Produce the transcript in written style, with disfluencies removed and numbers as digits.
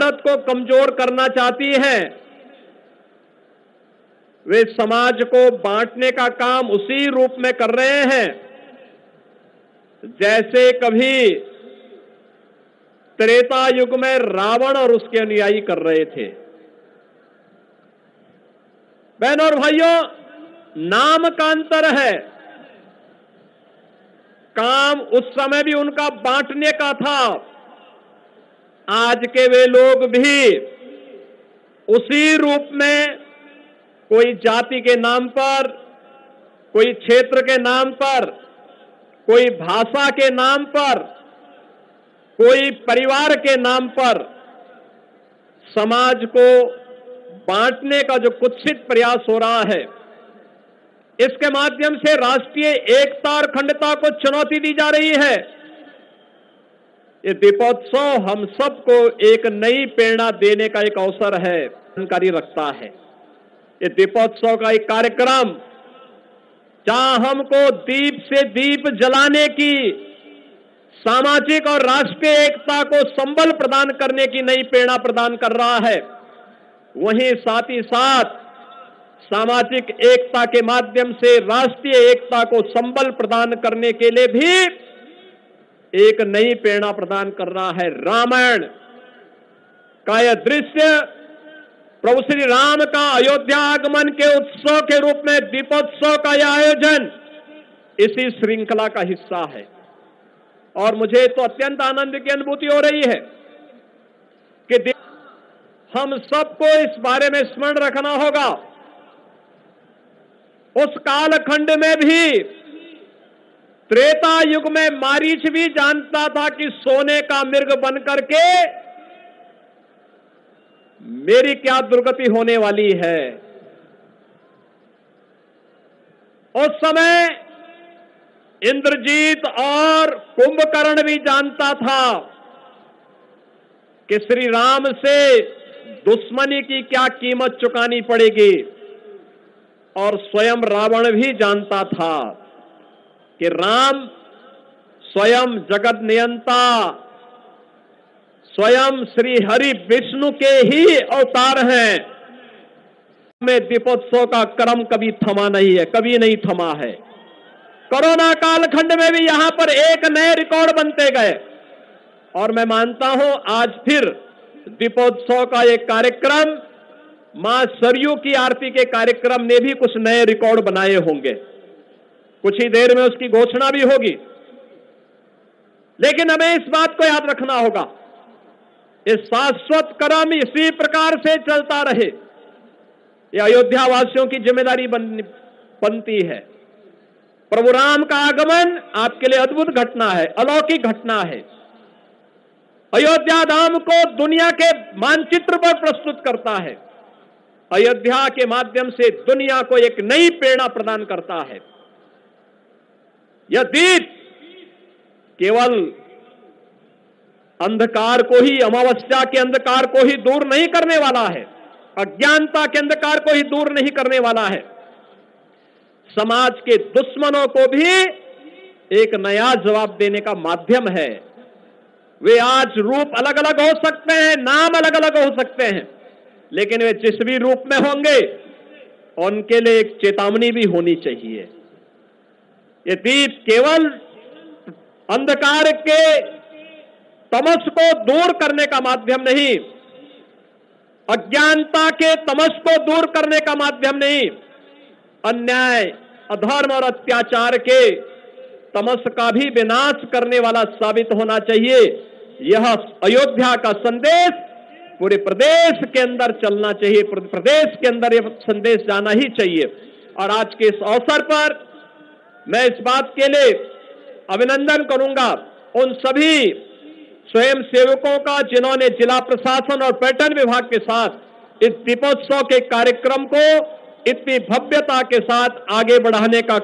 भारत को कमजोर करना चाहती हैं, वे समाज को बांटने का काम उसी रूप में कर रहे हैं जैसे कभी त्रेता युग में रावण और उसके अनुयायी कर रहे थे। बहनों और भाइयों, नाम का अंतर है। काम उस समय भी उनका बांटने का था, आज के वे लोग भी उसी रूप में कोई जाति के नाम पर, कोई क्षेत्र के नाम पर, कोई भाषा के नाम पर, कोई परिवार के नाम पर समाज को बांटने का जो कुत्सित प्रयास हो रहा है, इसके माध्यम से राष्ट्रीय एकता और अखंडता को चुनौती दी जा रही है। ये दीपोत्सव हम सबको एक नई प्रेरणा देने का एक अवसर है, जानकारी रखता है। ये दीपोत्सव का एक कार्यक्रम जहां हमको दीप से दीप जलाने की, सामाजिक और राष्ट्रीय एकता को संबल प्रदान करने की नई प्रेरणा प्रदान कर रहा है, वहीं साथ ही साथ सामाजिक एकता के माध्यम से राष्ट्रीय एकता को संबल प्रदान करने के लिए भी एक नई प्रेरणा प्रदान कर रहा है। रामायण का यह दृश्य, प्रभु श्री राम का अयोध्या आगमन के उत्सव के रूप में दीपोत्सव का यह आयोजन इसी श्रृंखला का हिस्सा है। और मुझे तो अत्यंत आनंद की अनुभूति हो रही है कि हम सबको इस बारे में स्मरण रखना होगा, उस कालखंड में भी, त्रेता युग में मारीच भी जानता था कि सोने का मृग बनकर के मेरी क्या दुर्गति होने वाली है। उस समय इंद्रजीत और कुंभकर्ण भी जानता था कि श्री राम से दुश्मनी की क्या कीमत चुकानी पड़ेगी, और स्वयं रावण भी जानता था कि राम स्वयं जगत नियंता, स्वयं श्री हरि विष्णु के ही अवतार हैं। में दीपोत्सव का क्रम कभी थमा नहीं है, कभी नहीं थमा है। कोरोना कालखंड में भी यहां पर एक नए रिकॉर्ड बनते गए, और मैं मानता हूं आज फिर दीपोत्सव का एक कार्यक्रम, मां सरयू की आरती के कार्यक्रम ने भी कुछ नए रिकॉर्ड बनाए होंगे। कुछ ही देर में उसकी घोषणा भी होगी, लेकिन हमें इस बात को याद रखना होगा, इस शाश्वत क्रम इसी प्रकार से चलता रहे, यह अयोध्या वासियों की जिम्मेदारी बनती है। प्रभु राम का आगमन आपके लिए अद्भुत घटना है, अलौकिक घटना है। अयोध्या धाम को दुनिया के मानचित्र पर प्रस्तुत करता है, अयोध्या के माध्यम से दुनिया को एक नई प्रेरणा प्रदान करता है। यह दीप केवल अंधकार को ही, अमावस्या के अंधकार को ही दूर नहीं करने वाला है, अज्ञानता के अंधकार को ही दूर नहीं करने वाला है, समाज के दुश्मनों को भी एक नया जवाब देने का माध्यम है। वे आज रूप अलग अलग हो सकते हैं, नाम अलग अलग हो सकते हैं, लेकिन वे जिस भी रूप में होंगे उनके लिए एक चेतावनी भी होनी चाहिए। ये दीप केवल अंधकार के तमस को दूर करने का माध्यम नहीं, अज्ञानता के तमस को दूर करने का माध्यम नहीं, अन्याय, अधर्म और अत्याचार के तमस का भी विनाश करने वाला साबित होना चाहिए। यह अयोध्या का संदेश पूरे प्रदेश के अंदर चलना चाहिए, प्रदेश के अंदर यह संदेश जाना ही चाहिए। और आज के इस अवसर पर मैं इस बात के लिए अभिनंदन करूंगा उन सभी स्वयं सेवकों का जिन्होंने जिला प्रशासन और पर्यटन विभाग के साथ इस दीपोत्सव के कार्यक्रम को इतनी भव्यता के साथ आगे बढ़ाने का